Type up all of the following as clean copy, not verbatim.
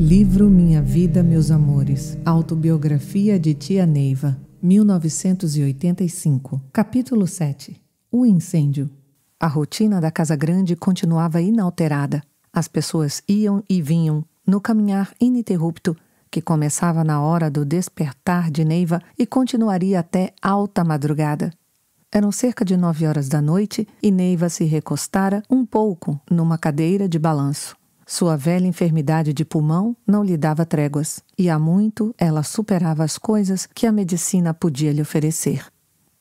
Livro Minha Vida, Meus Amores. Autobiografia de Tia Neiva, 1985. Capítulo 7. O incêndio. A rotina da casa grande continuava inalterada. As pessoas iam e vinham no caminhar ininterrupto que começava na hora do despertar de Neiva e continuaria até alta madrugada. Eram cerca de 9 horas da noite e Neiva se recostara um pouco numa cadeira de balanço. Sua velha enfermidade de pulmão não lhe dava tréguas, e há muito ela superava as coisas que a medicina podia lhe oferecer.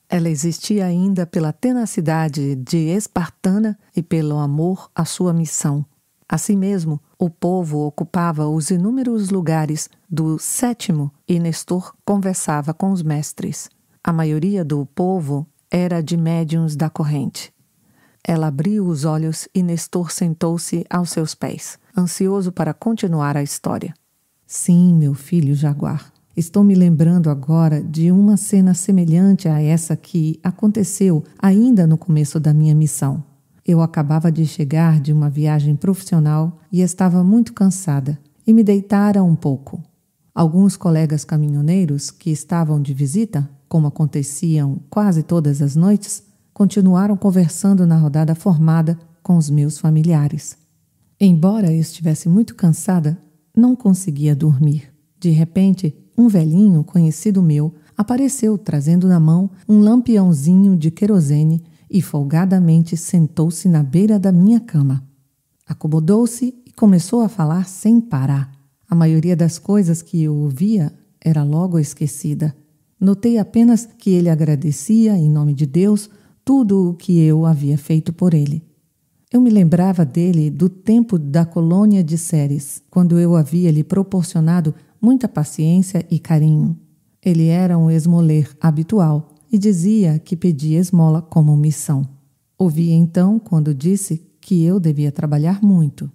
Ela existia ainda pela tenacidade de espartana e pelo amor à sua missão. Assim mesmo, o povo ocupava os inúmeros lugares do 7º e Nestor conversava com os mestres. A maioria do povo era de médiuns da corrente. Ela abriu os olhos e Nestor sentou-se aos seus pés, ansioso para continuar a história. Sim, meu filho Jaguar, estou me lembrando agora de uma cena semelhante a essa que aconteceu ainda no começo da minha missão. Eu acabava de chegar de uma viagem profissional e estava muito cansada e me deitara um pouco. Alguns colegas caminhoneiros que estavam de visita, como aconteciam quase todas as noites, continuaram conversando na rodada formada com os meus familiares. Embora eu estivesse muito cansada, não conseguia dormir. De repente, um velhinho conhecido meu apareceu trazendo na mão um lampiãozinho de querosene e folgadamente sentou-se na beira da minha cama. Acomodou-se e começou a falar sem parar. A maioria das coisas que eu ouvia era logo esquecida. Notei apenas que ele agradecia, em nome de Deus, tudo o que eu havia feito por ele. Eu me lembrava dele do tempo da colônia de Séries, quando eu havia lhe proporcionado muita paciência e carinho. Ele era um esmoler habitual e dizia que pedia esmola como missão. Ouvi então quando disse que eu devia trabalhar muito.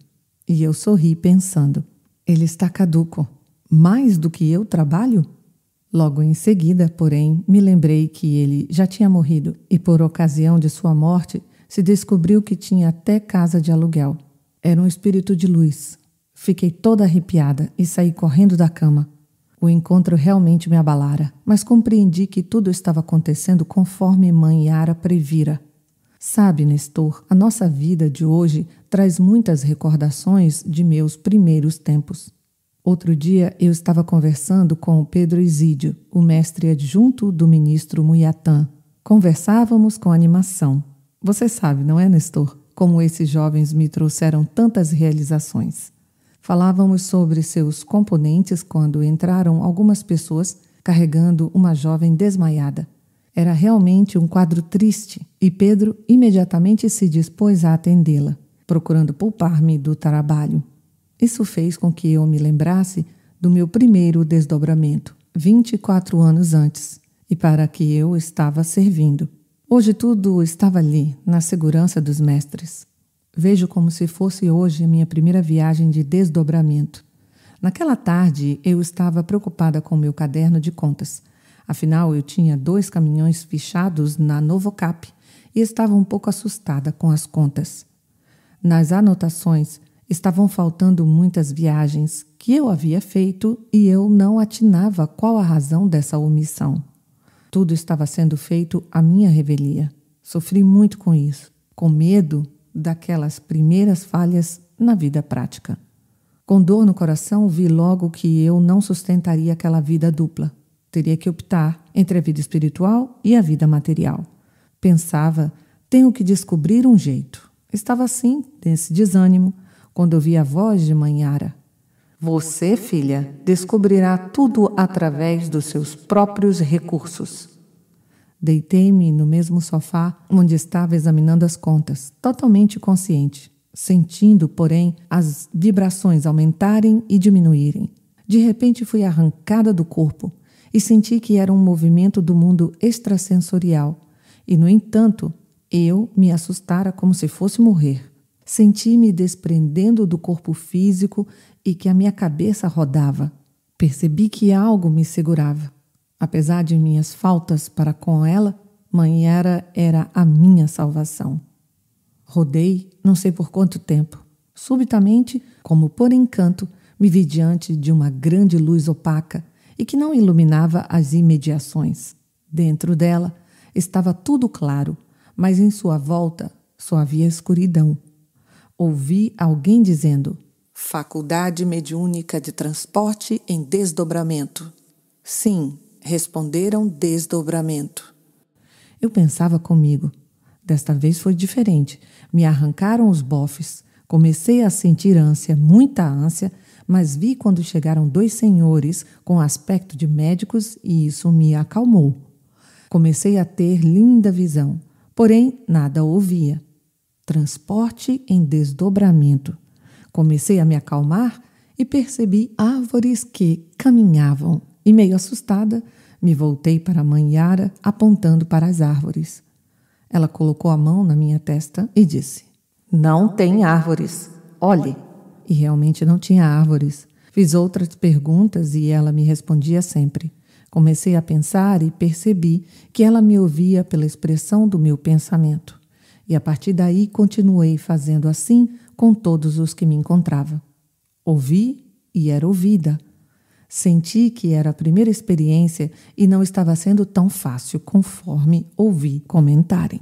E eu sorri pensando, ele está caduco. Mais do que eu trabalho? Logo em seguida, porém, me lembrei que ele já tinha morrido e, por ocasião de sua morte, se descobriu que tinha até casa de aluguel. Era um espírito de luz. Fiquei toda arrepiada e saí correndo da cama. O encontro realmente me abalara, mas compreendi que tudo estava acontecendo conforme mãe Yara previra. Sabe, Nestor, a nossa vida de hoje traz muitas recordações de meus primeiros tempos. Outro dia eu estava conversando com o Pedro Isídio, o mestre adjunto do ministro Muiatã. Conversávamos com animação. Você sabe, não é, Nestor, como esses jovens me trouxeram tantas realizações. Falávamos sobre seus componentes quando entraram algumas pessoas carregando uma jovem desmaiada. Era realmente um quadro triste e Pedro imediatamente se dispôs a atendê-la, procurando poupar-me do trabalho. Isso fez com que eu me lembrasse do meu primeiro desdobramento, 24 anos antes, e para que eu estava servindo. Hoje tudo estava ali, na segurança dos mestres. Vejo como se fosse hoje a minha primeira viagem de desdobramento. Naquela tarde eu estava preocupada com meu caderno de contas. Afinal, eu tinha 2 caminhões fichados na Novocap e estava um pouco assustada com as contas. Nas anotações, estavam faltando muitas viagens que eu havia feito e eu não atinava qual a razão dessa omissão. Tudo estava sendo feito à minha revelia. Sofri muito com isso, com medo daquelas primeiras falhas na vida prática. Com dor no coração, vi logo que eu não sustentaria aquela vida dupla. Teria que optar entre a vida espiritual e a vida material. Pensava, tenho que descobrir um jeito. Estava assim, nesse desânimo, quando ouvi a voz de mãe Yara. Você, filha, descobrirá tudo através dos seus próprios recursos. Deitei-me no mesmo sofá onde estava examinando as contas, totalmente consciente, sentindo, porém, as vibrações aumentarem e diminuírem. De repente fui arrancada do corpo e senti que era um movimento do mundo extrasensorial e, no entanto, eu me assustara como se fosse morrer. Senti-me desprendendo do corpo físico e que a minha cabeça rodava. Percebi que algo me segurava. Apesar de minhas faltas para com ela, mãe Yara era a minha salvação. Rodei, não sei por quanto tempo. Subitamente, como por encanto, Me vi diante de uma grande luz opaca e que não iluminava as imediações. Dentro dela estava tudo claro, mas em sua volta só havia escuridão. Ouvi alguém dizendo: "Faculdade mediúnica de transporte em desdobramento." Sim, responderam desdobramento. Eu pensava comigo. Desta vez foi diferente. Me arrancaram os bofes. Comecei a sentir ânsia, muita ânsia, mas vi quando chegaram 2 senhores com aspecto de médicos e isso me acalmou. Comecei a ter linda visão, porém nada ouvia. Transporte em desdobramento. Comecei a me acalmar e percebi árvores que caminhavam. E meio assustada, me voltei para a mãe Yara, apontando para as árvores. Ela colocou a mão na minha testa e disse: "Não tem árvores. Olhe." E realmente não tinha árvores. Fiz outras perguntas e ela me respondia sempre. Comecei a pensar e percebi que ela me ouvia pela expressão do meu pensamento. E a partir daí continuei fazendo assim com todos os que me encontrava. Ouvi e era ouvida. Senti que era a primeira experiência e não estava sendo tão fácil conforme ouvi comentarem.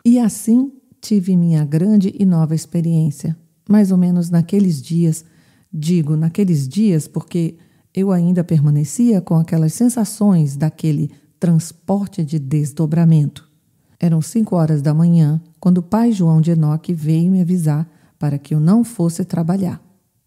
E assim tive minha grande e nova experiência. Mais ou menos naqueles dias, digo naqueles dias porque eu ainda permanecia com aquelas sensações daquele transporte de desdobramento. Eram 5 horas da manhã, quando o pai João de Enoque veio me avisar para que eu não fosse trabalhar.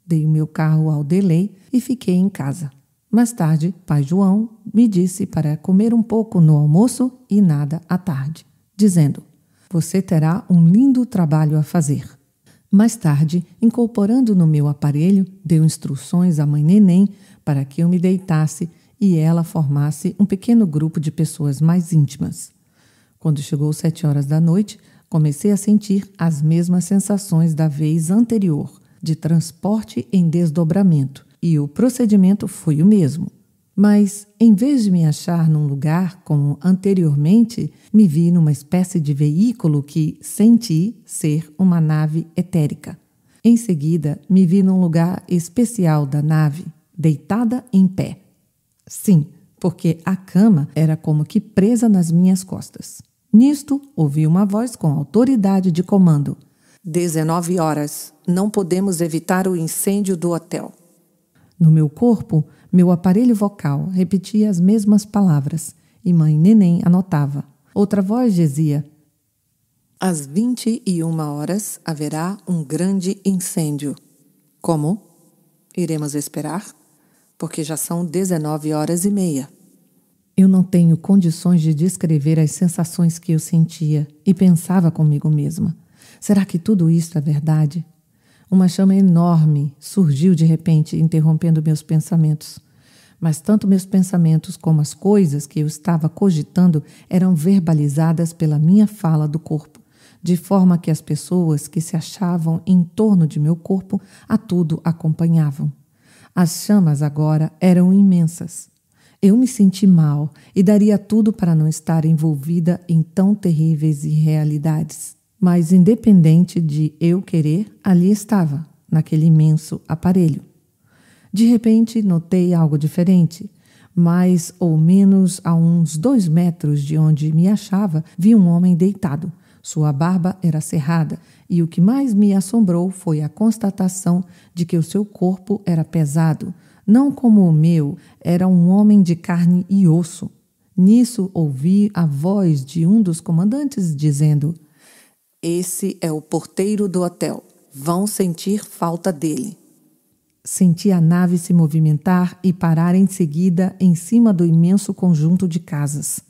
Dei o meu carro ao delay e fiquei em casa. Mais tarde, pai João me disse para comer um pouco no almoço e nada à tarde, dizendo: "Você terá um lindo trabalho a fazer." Mais tarde, incorporando no meu aparelho, deu instruções à mãe Neném para que eu me deitasse e ela formasse um pequeno grupo de pessoas mais íntimas. Quando chegou 7 horas da noite, comecei a sentir as mesmas sensações da vez anterior, de transporte em desdobramento, e o procedimento foi o mesmo. Mas, em vez de me achar num lugar como anteriormente, me vi numa espécie de veículo que senti ser uma nave etérica. Em seguida, me vi num lugar especial da nave, deitada em pé. Sim, porque a cama era como que presa nas minhas costas. Nisto, ouvi uma voz com autoridade de comando: "19 horas, não podemos evitar o incêndio do hotel." No meu corpo, meu aparelho vocal repetia as mesmas palavras e mãe Neném anotava. Outra voz dizia: "Às 21 horas haverá um grande incêndio." Como? Iremos esperar? Porque já são 19h30. Eu não tenho condições de descrever as sensações que eu sentia e pensava comigo mesma. Será que tudo isso é verdade? Uma chama enorme surgiu de repente, interrompendo meus pensamentos. Mas tanto meus pensamentos como as coisas que eu estava cogitando eram verbalizadas pela minha fala do corpo, de forma que as pessoas que se achavam em torno de meu corpo a tudo acompanhavam. As chamas agora eram imensas. Eu me senti mal e daria tudo para não estar envolvida em tão terríveis irrealidades. Mas, independente de eu querer, ali estava, naquele imenso aparelho. De repente, notei algo diferente. Mais ou menos a uns 2 metros de onde me achava, vi um homem deitado. Sua barba era cerrada e o que mais me assombrou foi a constatação de que o seu corpo era pesado. Não como o meu, era um homem de carne e osso. Nisso, ouvi a voz de um dos comandantes dizendo: "Esse é o porteiro do hotel. Vão sentir falta dele." Senti a nave se movimentar e parar em seguida em cima do imenso conjunto de casas.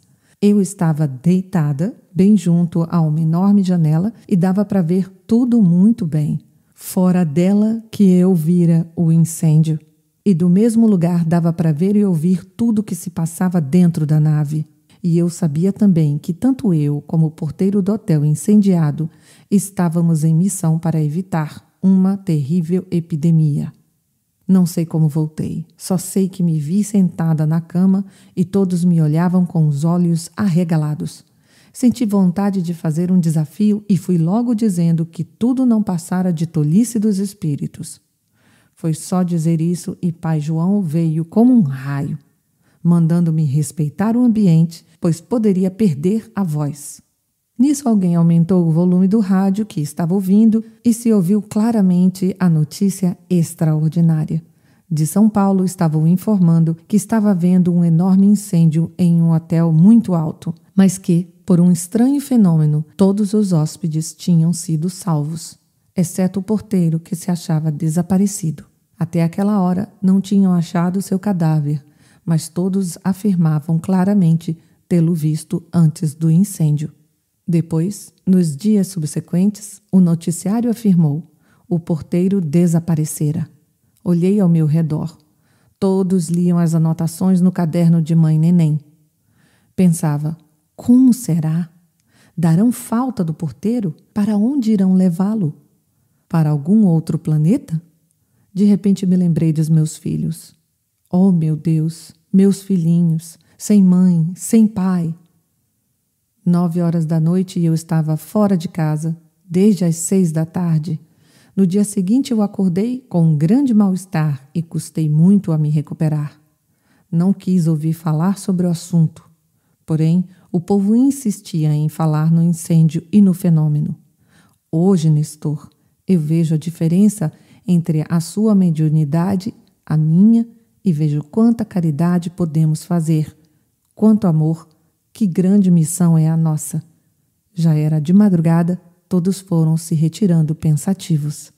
Eu estava deitada, bem junto a uma enorme janela e dava para ver tudo muito bem. Fora dela que eu vira o incêndio. E do mesmo lugar dava para ver e ouvir tudo que se passava dentro da nave. E eu sabia também que tanto eu como o porteiro do hotel incendiado estávamos em missão para evitar uma terrível epidemia. Não sei como voltei, só sei que me vi sentada na cama e todos me olhavam com os olhos arregalados. Senti vontade de fazer um desafio e fui logo dizendo que tudo não passara de tolice dos espíritos. Foi só dizer isso e pai João veio como um raio, mandando-me respeitar o ambiente, pois poderia perder a voz. Nisso alguém aumentou o volume do rádio que estava ouvindo e se ouviu claramente a notícia extraordinária. De São Paulo estavam informando que estava havendo um enorme incêndio em um hotel muito alto, mas que, por um estranho fenômeno, todos os hóspedes tinham sido salvos, exceto o porteiro que se achava desaparecido. Até aquela hora não tinham achado seu cadáver, mas todos afirmavam claramente tê-lo visto antes do incêndio. Depois, nos dias subsequentes, o noticiário afirmou: o porteiro desaparecera. Olhei ao meu redor. Todos liam as anotações no caderno de mãe Neném. Pensava, como será? Darão falta do porteiro? Para onde irão levá-lo? Para algum outro planeta? De repente me lembrei dos meus filhos. Oh, meu Deus, meus filhinhos, sem mãe, sem pai. 9 horas da noite e eu estava fora de casa, desde as 6 da tarde. No dia seguinte eu acordei com um grande mal-estar e custei muito a me recuperar. Não quis ouvir falar sobre o assunto. Porém, o povo insistia em falar no incêndio e no fenômeno. Hoje, Nestor, eu vejo a diferença entre a sua mediunidade, a minha, e vejo quanta caridade podemos fazer, quanto amor. Que grande missão é a nossa! Já era de madrugada, todos foram se retirando pensativos.